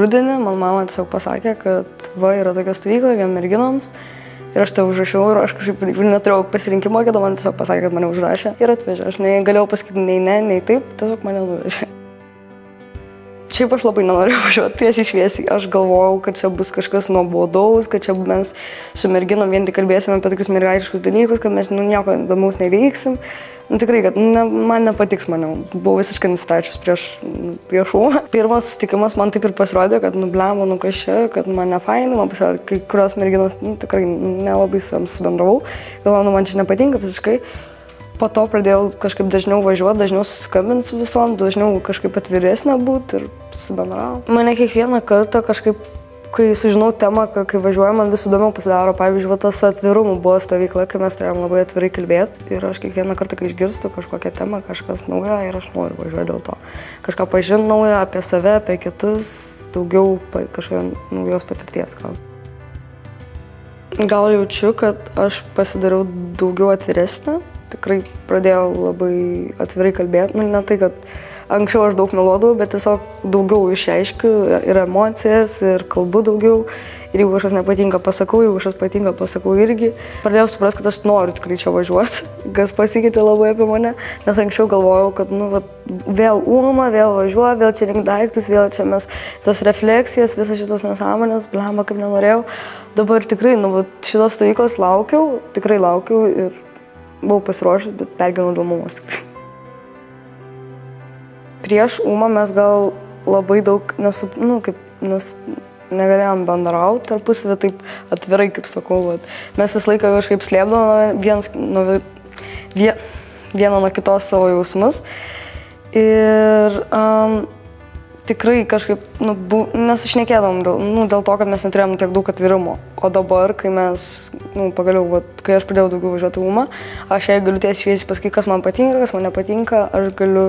rudenį man mama tiesiog pasakė, kad va, yra tokia stovykla vien merginoms. Ir aš tai užrašiau ir aš kažkaip neturėjau pasirinkimo, kada man tiesiog pasakė, kad mane užrašė ir atvežė. Aš negalėjau pasakyti nei ne, nei taip, tiesiog mane nuvežė. Šiaip aš labai nenorėjau važiuoti tiesiai šviesiai. Aš galvojau, kad čia bus kažkas nuobodaus, kad čia mes su merginom vien tik kalbėsime apie tokius mergaitiškus dalykus, kad mes nieko įdomaus neveiksim. Tikrai, kad man nepatiks maniau. Buvau visiškai nustačius prieš Umą. Pirmas susitikimas man taip ir pasirodė, kad blemo, kas čia, kad man nefainai, man pasirodė, kai kurios merginos tikrai nelabai su joms bendravau. Galvoju, man čia nepatinka visiškai. Po to pradėjau kažkaip dažniau važiuoti, dažniau susiskambinti su visom, dažniau kažkaip atviresnė būti ir susibendrau. Mane kiekvieną kartą kažkaip, kai sužinau temą, kai važiuoju, man vis įdomiau pasidaro. Pavyzdžiui, tas su atvirumu buvo stovykla, kai mes turėjom labai atvirai kalbėti. Ir aš kiekvieną kartą, kai išgirstu kažkokią temą, kažkas naujo, ir aš noriu važiuoti dėl to. Kažką pažinti naujo apie save, apie kitus, daugiau kažkokios naujos patirties gal. Gal jaučiu, kad aš pasidariau daugiau atviresnė. Tikrai pradėjau labai atvirai kalbėti. Ne tai, kad anksčiau aš daug meluodavau, bet tiesiog daugiau išreiškiu ir emocijas, ir kalbu daugiau. Ir jeigu kažkas nepatinka, pasakau, jeigu kažkas patinka, pasakau irgi. Pradėjau suprasti, kad aš noriu tikrai čia važiuoti, kas pasikeitė labai apie mane. Nes anksčiau galvojau, kad vėl Uma, vėl važiuoju, vėl čia rink daiktus, vėl čia mes tos refleksijas, visas šitas nesąmonės, blemba, kaip nenorėjau. Dabar tikrai šitos stovyklos laukiau, tikrai laukiau ir buvau pasiruošęs, bet pergyvenau dėl mamos tik. Prieš Umą mes gal labai daug negalėjom bendrauti tarpusavy taip atvirai, kaip sakau. Mes visą laiką kažkaip slėpdavome vieną nuo kitos savo jausmus. Ir tikrai kažkaip nesušnekėdavom dėl to, kad mes neturėjom tiek daug atvirumo. O dabar, kai mes, pagaliau, kai aš pradėjau daugiau važiuoti Umą, aš jai galiu tiesiai šviesiai pasakyti, kas man patinka, kas man nepatinka. Aš galiu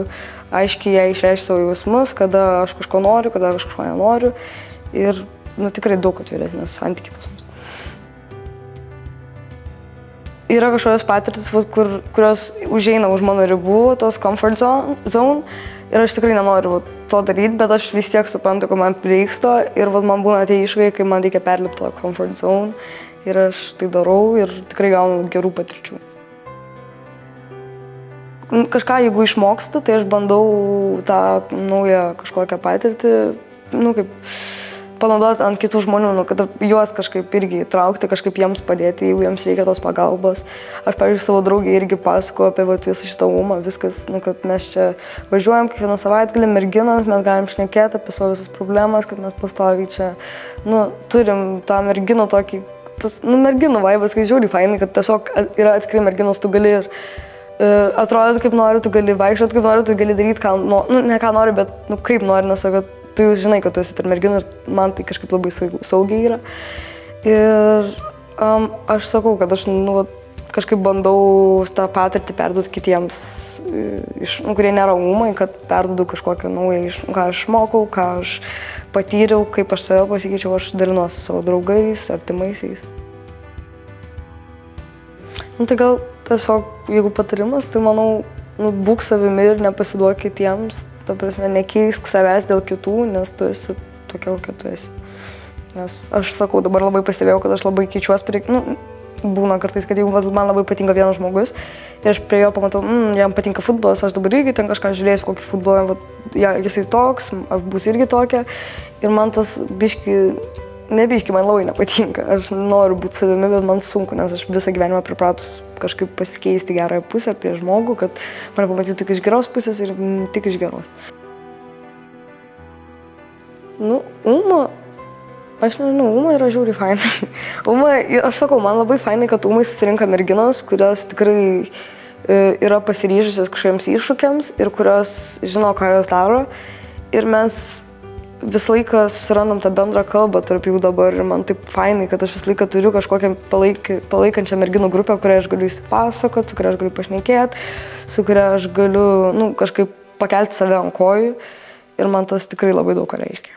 aiškiai jai išreikšti savo jausmus, kada aš kažko noriu, kada aš kažko nenoriu. Ir tikrai daug atviresnės santykiai pas mus. Yra kažkokios patirtis, kurios užeina už mano ribų, tos comfort zone. Ir aš tikrai nenoriu to daryti, bet aš vis tiek suprantu, kad man prireiks to. Ir man būna tie iššūkiai, kai man reikia perlipti tą comfort zone. Ir aš tai darau ir tikrai gaunu gerų patirčių. Kažką, jeigu išmokstu, tai aš bandau tą naują kažkokią patirtį, panaudoti ant kitų žmonių, kad juos kažkaip irgi įtraukti, kažkaip jiems padėti, jeigu jiems reikia tos pagalbos. Aš, pavyzdžiui, savo draugį irgi pasakoju apie visą šitą Umą, viskas, kad mes čia važiuojam kiekvieną savaitgalį, merginos, mes galim šnekėti apie savo visas problemas, kad mes pastoviai čia, turim tą merginų tokį, merginų vaibas, kai žiūri fainai, kad tiesiog yra atskiri merginos, tu gali ir atrodyti kaip nori, tu gali vaikščioti kaip nori, tu gali daryti, ne ką nori, bet kaip nori, nes kad tu žinai, kad tu esi tarp merginų ir man tai kažkaip labai saugiai yra. Ir aš sakau, kad aš kažkaip bandau tą patirtį perduoti kitiems, kurie nėra Umai, kad perduodu kažkokią naują, ką aš mokau, ką aš patyriau, kaip aš save pasikeičiau, aš dalinuosi su savo draugais, artimaisiais. Tai gal tiesiog, jeigu patarimas, tai manau, būk savimi ir nepasiduok kitiems. Ta prasme, nekeisk savęs dėl kitų, nes tu esi tokia, kokia tu esi. Nes aš sakau, dabar labai pastebėjau, kad aš labai keičiuos būna kartais, kad jeigu man labai patinka vienas žmogus ir aš prie jo pamatau, jam patinka futbolas, aš dabar irgi ten kažką žiūrėsiu, kokį futbolą, jisai toks, aš būsiu irgi tokia. Ir man tas biški man labai nepatinka. Aš noriu būti savimi, bet man sunku, nes aš visą gyvenimą pripratus kažkaip pasikeisti gerąją pusę prie žmogų, kad mane pamatytų tik iš geros pusės ir tik iš geros. Uma, aš nežinau, Uma yra žiauriai fainai. Uma, aš sakau, man labai fainai, kad Umai susirinka merginos, kurios tikrai yra pasiryžusios kažkokiems iššūkiams ir kurios žino, ką jos daro. Ir mes visą laiką susirandam tą bendrą kalbą tarp jų dabar ir man taip fainai, kad aš visą laiką turiu kažkokią palaikančią merginų grupę, kurią aš galiu įsipasakoti, su kuria aš galiu pašnekėti, su kuria aš galiu kažkaip pakelti save ant kojų ir man tas tikrai labai daug ką reiškia.